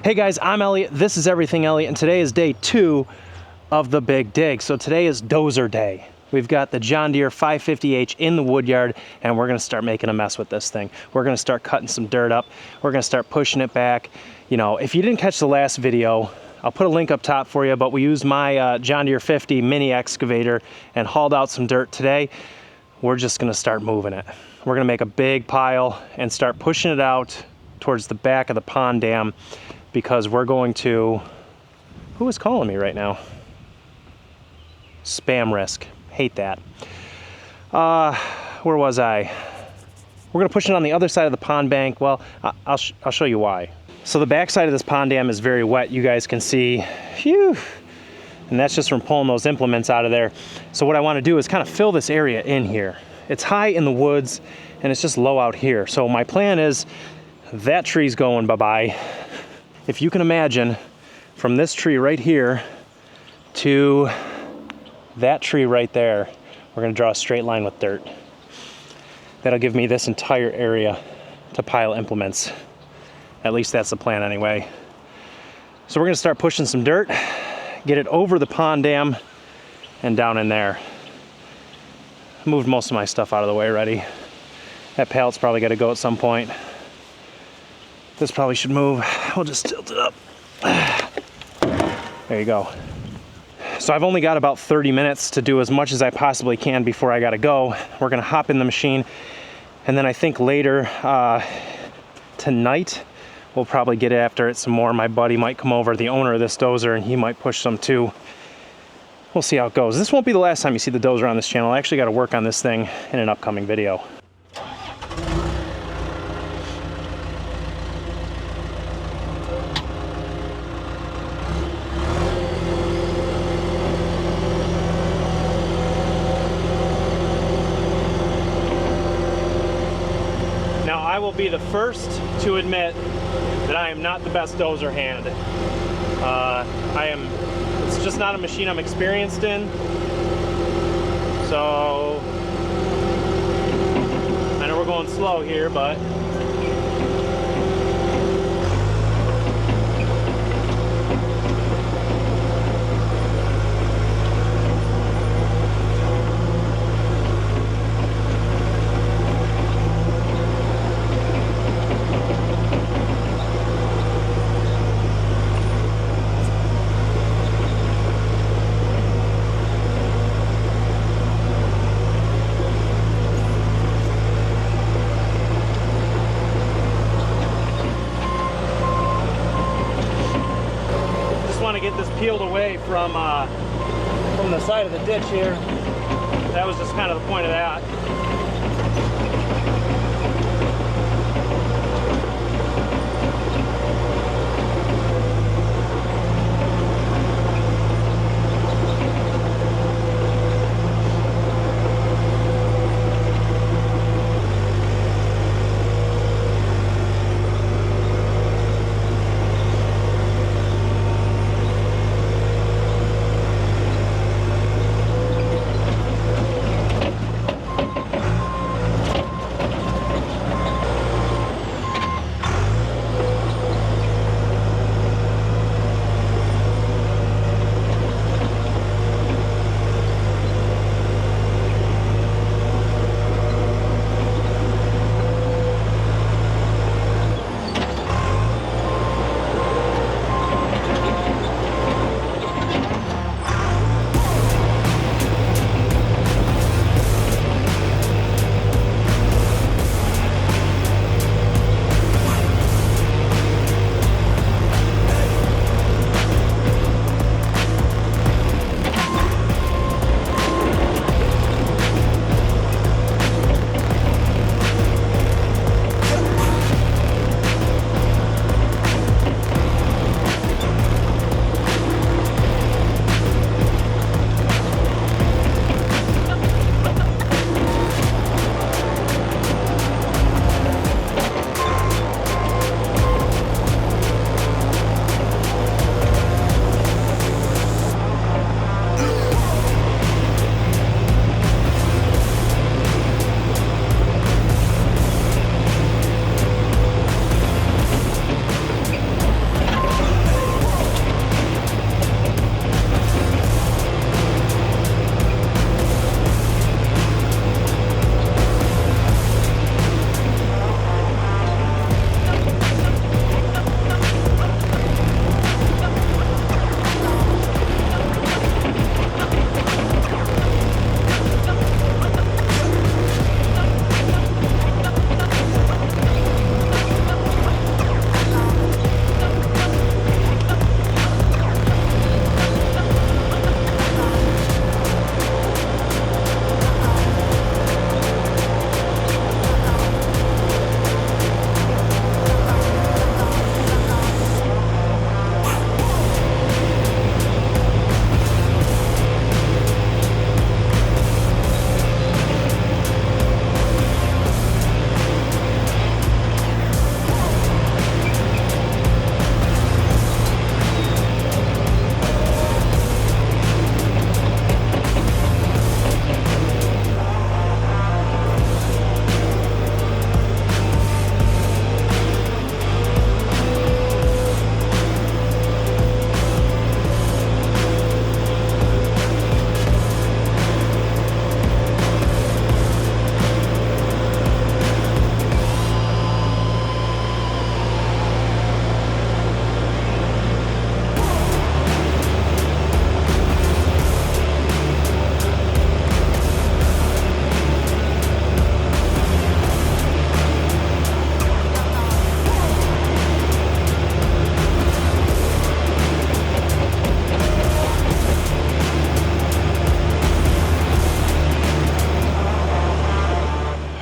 Hey guys, I'm Elliott. This is Everything Elliott, and today is day 2 of the big dig. So today is dozer day. We've got the John Deere 550H in the wood yard, and we're gonna start making a mess with this thing. We're gonna start cutting some dirt up. We're gonna start pushing it back. You know, if you didn't catch the last video, I'll put a link up top for you, but we used my John Deere 50 mini excavator and hauled out some dirt today. We're just gonna start moving it. We're gonna make a big pile and start pushing it out towards the back of the pond dam, because we're going to, who is calling me right now? Spam risk, hate that. Where was I? We're gonna push it on the other side of the pond bank. Well, I'll show you why. So the back side of this pond dam is very wet, you guys can see. Phew. And that's just from pulling those implements out of there. So what I wanna do is kind of fill this area in here. It's high in the woods and it's just low out here. So my plan is that tree's going bye-bye. If you can imagine, from this tree right here to that tree right there, we're gonna draw a straight line with dirt. That'll give me this entire area to pile implements. At least that's the plan anyway. So we're gonna start pushing some dirt, get it over the pond dam and down in there. Moved most of my stuff out of the way already. That pallet's probably gotta go at some point. This probably should move. We'll just tilt it up. There you go. So I've only got about 30 minutes to do as much as I possibly can before I gotta go. We're gonna hop in the machine, and then I think later tonight we'll probably get after it some more. My buddy might come over, the owner of this dozer, and he might push some too. We'll see how it goes. This won't be the last time you see the dozer on this channel. I actually gotta work on this thing in an upcoming video. I will be the first to admit that I am not the best dozer hand. It's just not a machine I'm experienced in. So, I know we're going slow here, but get this peeled away from the side of the ditch here. That was just kind of the point of that.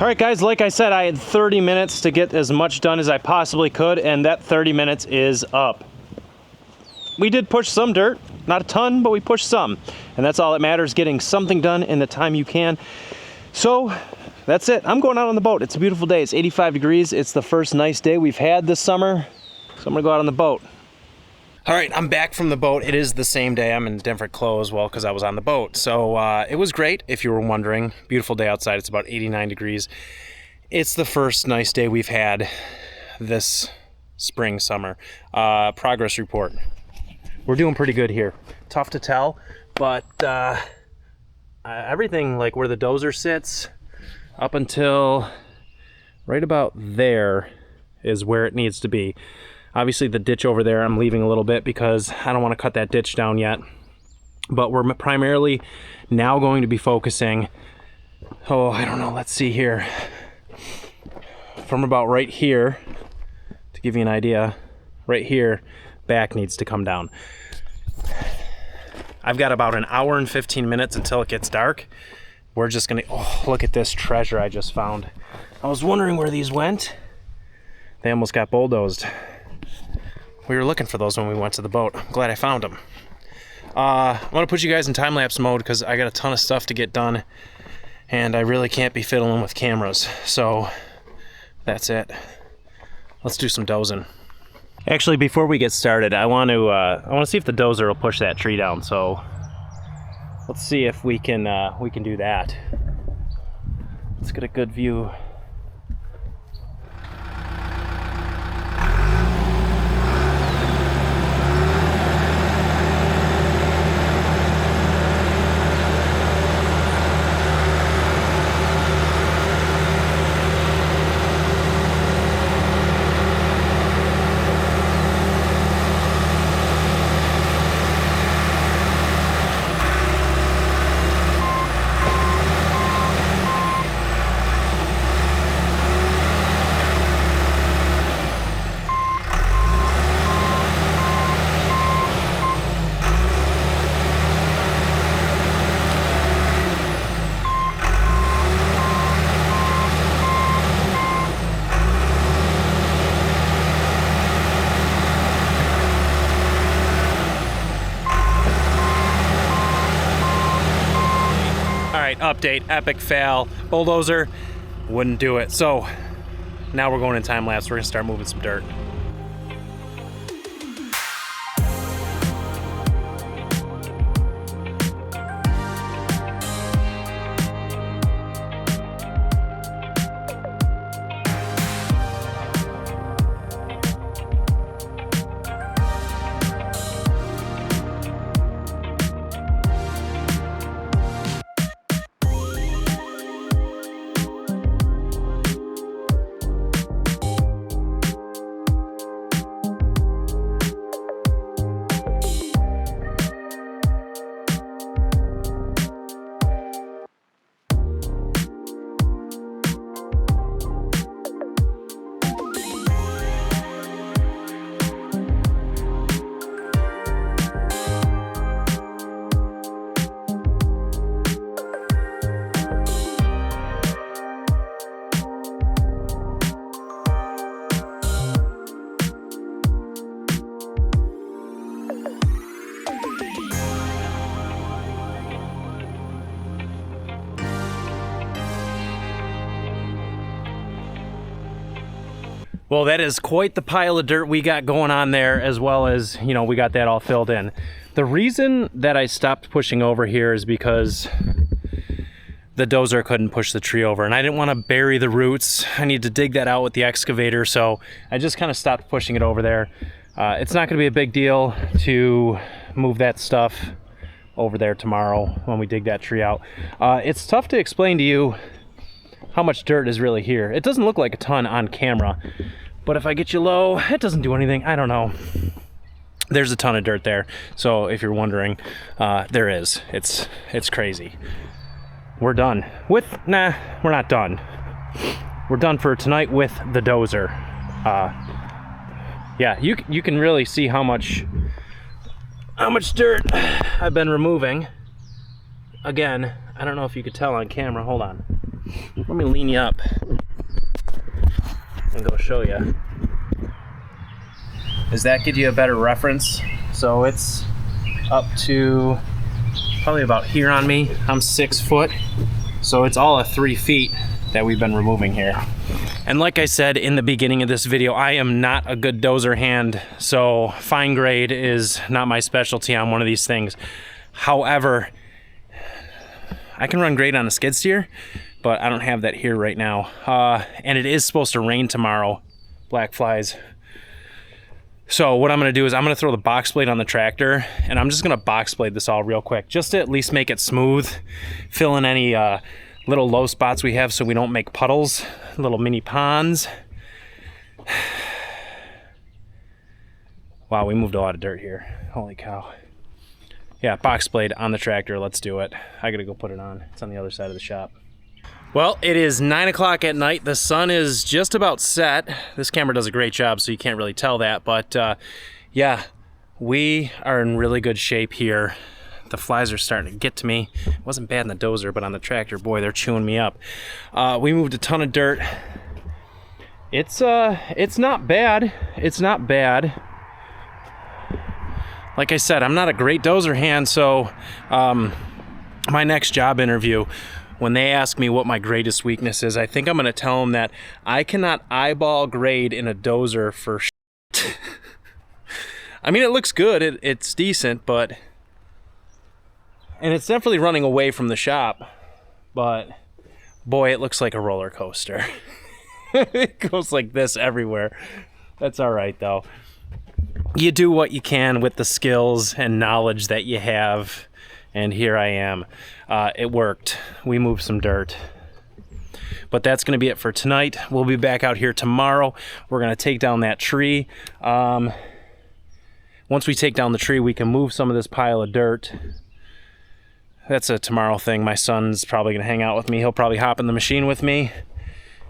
All right, guys, like I said, I had 30 minutes to get as much done as I possibly could, and that 30 minutes is up. We did push some dirt, not a ton, but we pushed some. And that's all that matters, getting something done in the time you can. So that's it. I'm going out on the boat. It's a beautiful day. It's 85 degrees. It's the first nice day we've had this summer. So I'm gonna go out on the boat. All right, I'm back from the boat. It is the same day. I'm in different clothes, well, because I was on the boat. So it was great, if you were wondering. Beautiful day outside. It's about 89 degrees. It's the first nice day we've had this spring, summer. Progress report. We're doing pretty good here. Tough to tell, but everything, like where the dozer sits, up until right about there is where it needs to be. Obviously the ditch over there I'm leaving a little bit because I don't want to cut that ditch down yet. But we're primarily now going to be focusing, I don't know, let's see here. From about right here, to give you an idea, right here, back needs to come down. I've got about an hour and 15 minutes until it gets dark. We're just gonna, look at this treasure I just found. I was wondering where these went. They almost got bulldozed. We were looking for those when we went to the boat. I'm glad I found them. I want to put you guys in time-lapse mode because I got a ton of stuff to get done and I really can't be fiddling with cameras. So that's it. Let's do some dozing. Actually, before we get started, I want to see if the dozer will push that tree down. So let's see if we can do that. Let's get a good view. Update, epic fail. Bulldozer wouldn't do it. So now we're going in time lapse. We're gonna start moving some dirt. Well, that is quite the pile of dirt we got going on there, as well as, you know, we got that all filled in. The reason that I stopped pushing over here is because the dozer couldn't push the tree over, and I didn't want to bury the roots. I need to dig that out with the excavator, so I just kind of stopped pushing it over there. It's not going to be a big deal to move that stuff over there tomorrow when we dig that tree out. It's tough to explain to you how much dirt is really here. It doesn't look like a ton on camera, but if I get you low, it doesn't do anything. I don't know. There's a ton of dirt there. So if you're wondering, there is. It's crazy. We're done with, we're not done. We're done for tonight with the dozer. Yeah, you can really see how much dirt I've been removing. Again, I don't know if you could tell on camera, hold on. Let me lean you up and go show you. Does that give you a better reference? So it's up to probably about here on me. I'm 6 foot, so it's all of 3 feet that we've been removing here. And like I said in the beginning of this video, I am not a good dozer hand, so fine grade is not my specialty on one of these things. However, I can run great on a skid steer, but I don't have that here right now. And it is supposed to rain tomorrow, black flies. So what I'm gonna do is I'm gonna throw the box blade on the tractor, and I'm just gonna box blade this all real quick, just to at least make it smooth, fill in any little low spots we have so we don't make puddles, little mini ponds. Wow, we moved a lot of dirt here. Holy cow. Yeah, box blade on the tractor, let's do it. I gotta go put it on. It's on the other side of the shop. Well, it is 9 o'clock at night. The sun is just about set. This camera does a great job, so you can't really tell that, but yeah, we are in really good shape here. The flies are starting to get to me. It wasn't bad in the dozer, but on the tractor, boy, they're chewing me up. We moved a ton of dirt. It's not bad. It's not bad. Like I said, I'm not a great dozer hand, so my next job interview, when they ask me what my greatest weakness is, I think I'm gonna tell them that I cannot eyeball grade in a dozer for shit. I mean, it looks good, it's decent, but... And it's definitely running away from the shop, but boy, it looks like a roller coaster. It goes like this everywhere. That's all right, though. You do what you can with the skills and knowledge that you have, and here I am. It worked. We moved some dirt. But that's going to be it for tonight. We'll be back out here tomorrow. We're going to take down that tree. Once we take down the tree, we can move some of this pile of dirt. That's a tomorrow thing. My son's probably going to hang out with me. He'll probably hop in the machine with me.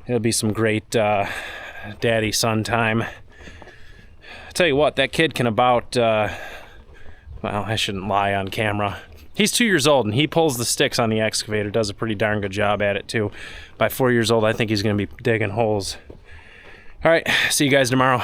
It'll be some great daddy-son time. I tell you what, that kid can about, well, I shouldn't lie on camera. He's 2 years old, and he pulls the sticks on the excavator, does a pretty darn good job at it, too. By 4 years old, I think he's going to be digging holes. All right, see you guys tomorrow.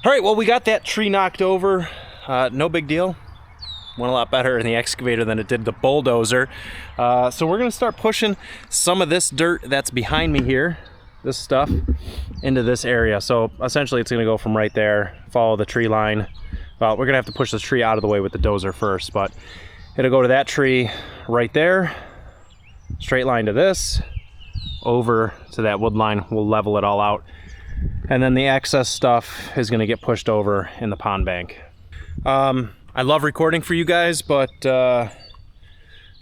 All right, well, we got that tree knocked over. No big deal. Went a lot better in the excavator than it did the bulldozer. So we're gonna start pushing some of this dirt that's behind me here, this stuff, into this area. So essentially it's gonna go from right there, follow the tree line. Well, we're gonna have to push this tree out of the way with the dozer first, but it'll go to that tree right there, straight line to this, over to that wood line. We'll level it all out. And then the excess stuff is gonna get pushed over in the pond bank. I love recording for you guys, but I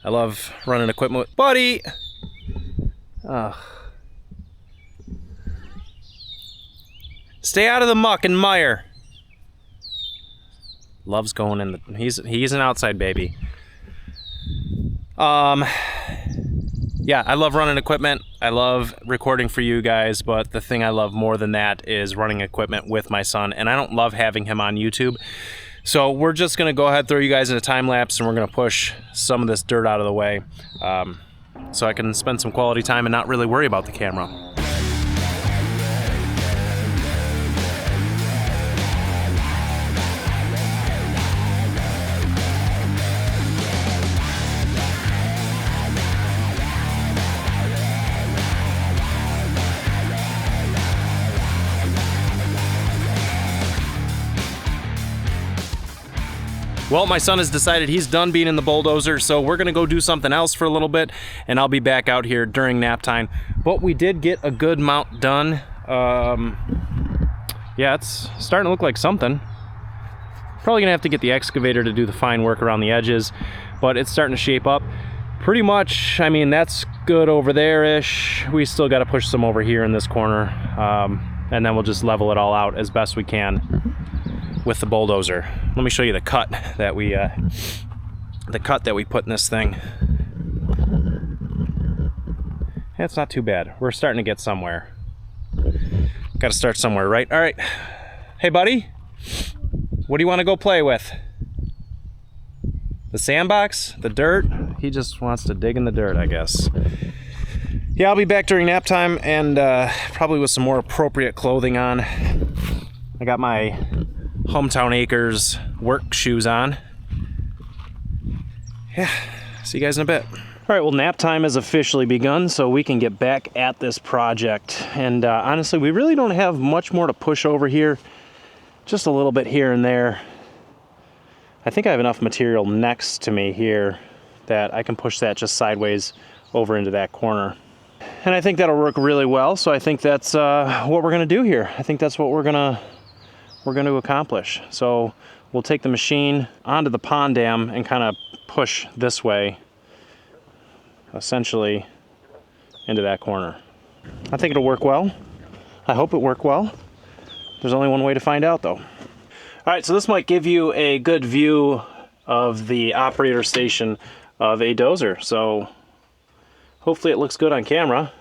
love running equipment with Buddy. Stay out of the muck and mire. Loves going in the, he's an outside baby. Yeah, I love running equipment. I love recording for you guys, but the thing I love more than that is running equipment with my son, and I don't love having him on YouTube. So we're just gonna go ahead, throw you guys in a time lapse, and we're gonna push some of this dirt out of the way so I can spend some quality time and not really worry about the camera. Well, my son has decided he's done being in the bulldozer, so we're gonna go do something else for a little bit, and I'll be back out here during nap time. But we did get a good amount done. Yeah, it's starting to look like something. Probably gonna have to get the excavator to do the fine work around the edges, but it's starting to shape up. Pretty much, I mean, that's good over there-ish. We still gotta push some over here in this corner, and then we'll just level it all out as best we can with the bulldozer. Let me show you the cut that we put in this thing. It's not too bad. We're starting to get somewhere. Got to start somewhere, right? All right. Hey, buddy. What do you want to go play with? The sandbox? The dirt? He just wants to dig in the dirt, I guess. Yeah, I'll be back during nap time, and probably with some more appropriate clothing on. I got my Hometown Acres work shoes on. Yeah, see you guys in a bit. All right, well, nap time has officially begun, so we can get back at this project. And honestly, we really don't have much more to push over here. Just a little bit here and there. I think I have enough material next to me here that I can push that just sideways over into that corner. And I think that'll work really well, so I think that's what we're gonna do here. I think that's what we're gonna accomplish. So we'll take the machine onto the pond dam and kind of push this way, essentially into that corner. I think it'll work well. I hope it worked well. There's only one way to find out, though. All right, so this might give you a good view of the operator station of a dozer. So hopefully it looks good on camera.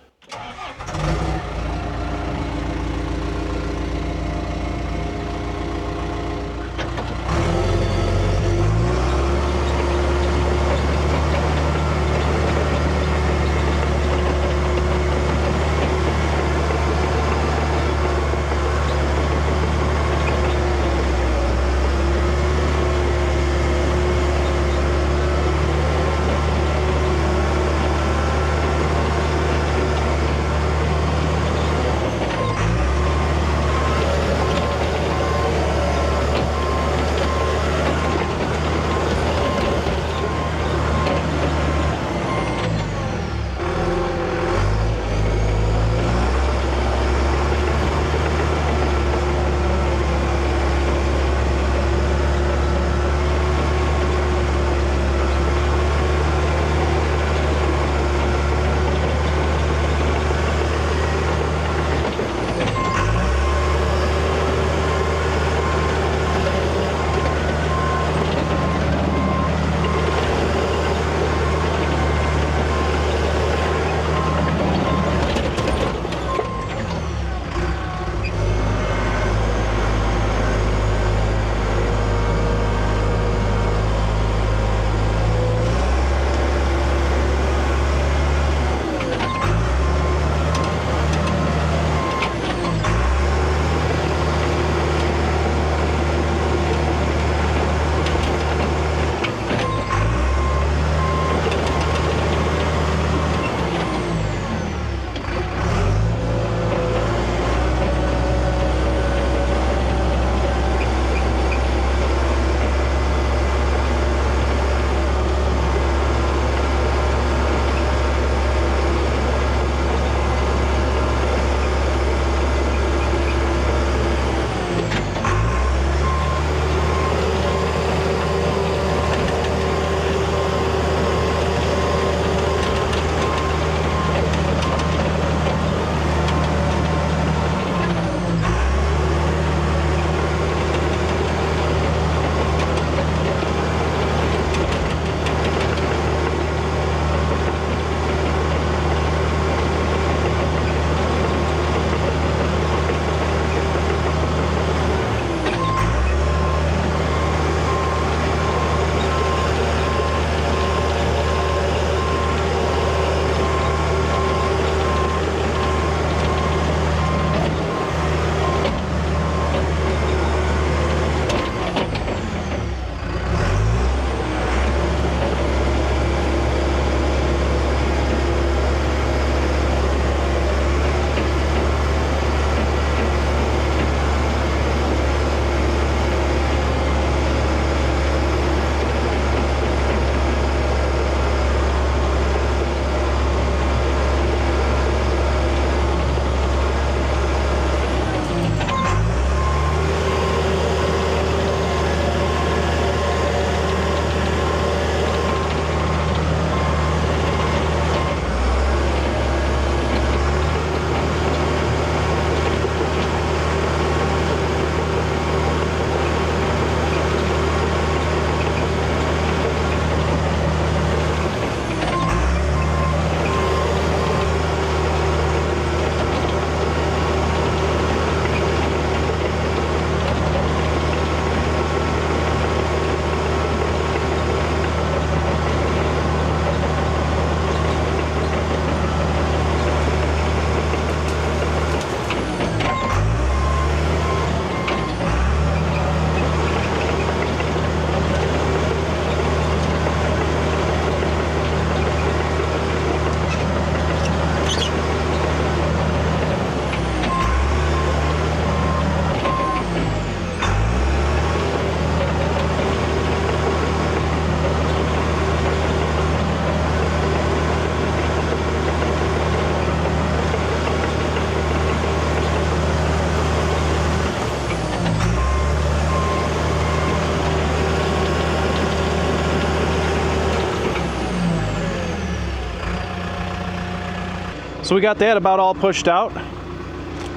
So we got that about all pushed out.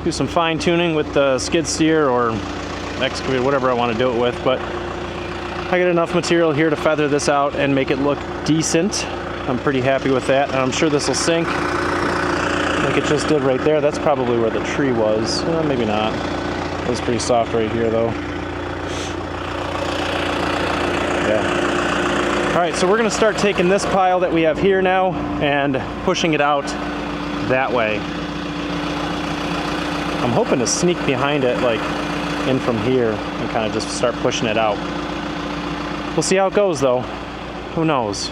Do some fine tuning with the skid steer or excavator, whatever I want to do it with, but I got enough material here to feather this out and make it look decent. I'm pretty happy with that, and I'm sure this will sink like it just did right there. That's probably where the tree was. Maybe not. It was pretty soft right here though. Yeah. All right, so we're gonna start taking this pile that we have here now and pushing it out that way. I'm hoping to sneak behind it, like in from here, and kind of just start pushing it out. We'll see how it goes though. Who knows?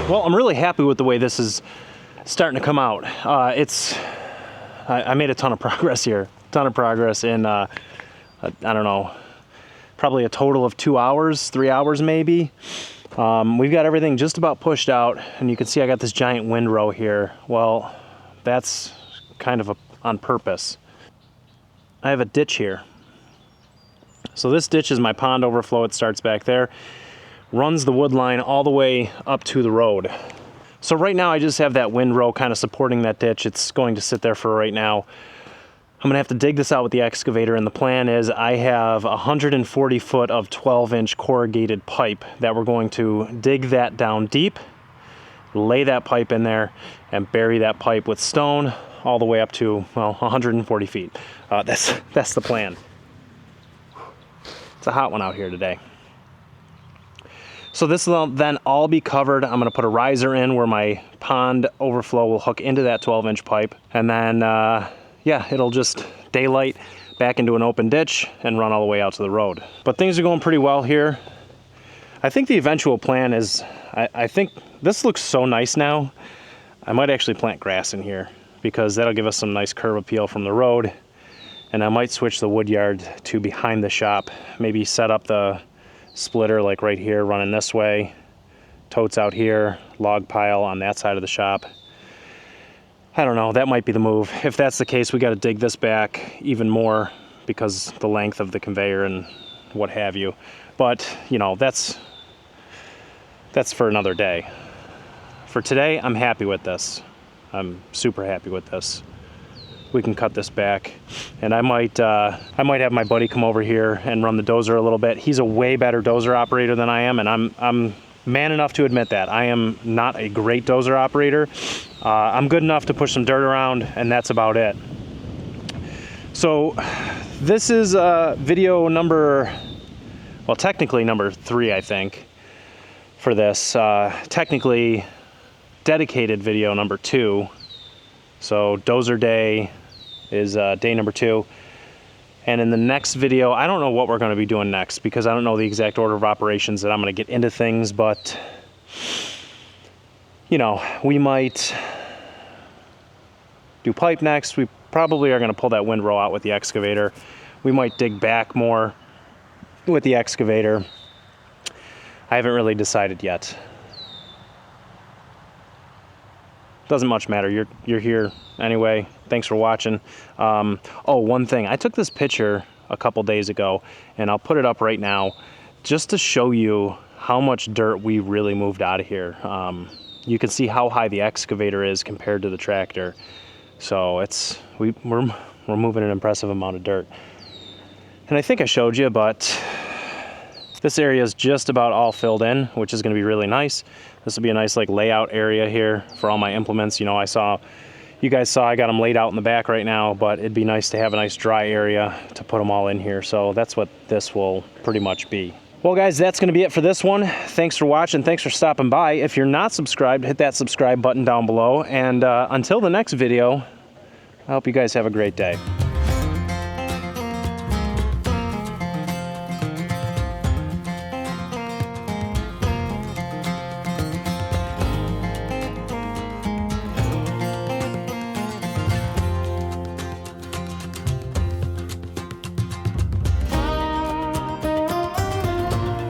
Well, I'm really happy with the way this is starting to come out. I made a ton of progress here. Ton of progress in, I don't know, probably a total of 2 hours, 3 hours maybe. We've got everything just about pushed out, and you can see I got this giant windrow here. Well, that's kind of on purpose. I have a ditch here. So this ditch is my pond overflow. It starts back there, runs the wood line all the way up to the road. So right now I just have that windrow kind of supporting that ditch. It's going to sit there for right now. I'm gonna have to dig this out with the excavator, and the plan is I have 140 foot of 12-inch corrugated pipe that we're going to dig that down deep, lay that pipe in there, and bury that pipe with stone all the way up to, well, 140 feet. That's the plan. It's a hot one out here today. So this will then all be covered. I'm gonna put a riser in where my pond overflow will hook into that 12-inch pipe, and then yeah, it'll just daylight back into an open ditch and run all the way out to the road. But things are going pretty well here. I think the eventual plan is, I think this looks so nice now, I might actually plant grass in here because that'll give us some nice curb appeal from the road. And I might switch the wood yard to behind the shop, maybe set up the splitter like right here running this way, totes out here, log pile on that side of the shop. I don't know, that might be the move. If that's the case, we got to dig this back even more because the length of the conveyor and what have you. But you know, that's for another day. For today, I'm happy with this. I'm super happy with this. we can cut this back. And I might have my buddy come over here and run the dozer a little bit. He's a way better dozer operator than I am, and I'm man enough to admit that. I am not a great dozer operator. I'm good enough to push some dirt around, and that's about it. So this is video number, well, technically number 3, I think, for this. Technically dedicated video number 2. So dozer day is day number 2. And in the next video, I don't know what we're going to be doing next because I don't know the exact order of operations that I'm going to get into things, but you know, we might do pipe next. We probably are going to pull that windrow out with the excavator. We might dig back more with the excavator. I haven't really decided yet. Doesn't much matter. You're here anyway. Thanks for watching. Oh, one thing. I took this picture a couple days ago, and I'll put it up right now just to show you how much dirt we really moved out of here. You can see how high the excavator is compared to the tractor. So we're moving an impressive amount of dirt. And I think I showed you, but this area is just about all filled in, which is going to be really nice. This will be a nice like layout area here for all my implements. You know, you guys saw I got them laid out in the back right now, but it'd be nice to have a nice dry area to put them all in here. So that's what this will pretty much be. Well guys, that's going to be it for this one. Thanks for watching. Thanks for stopping by. If you're not subscribed, hit that subscribe button down below. And until the next video, I hope you guys have a great day.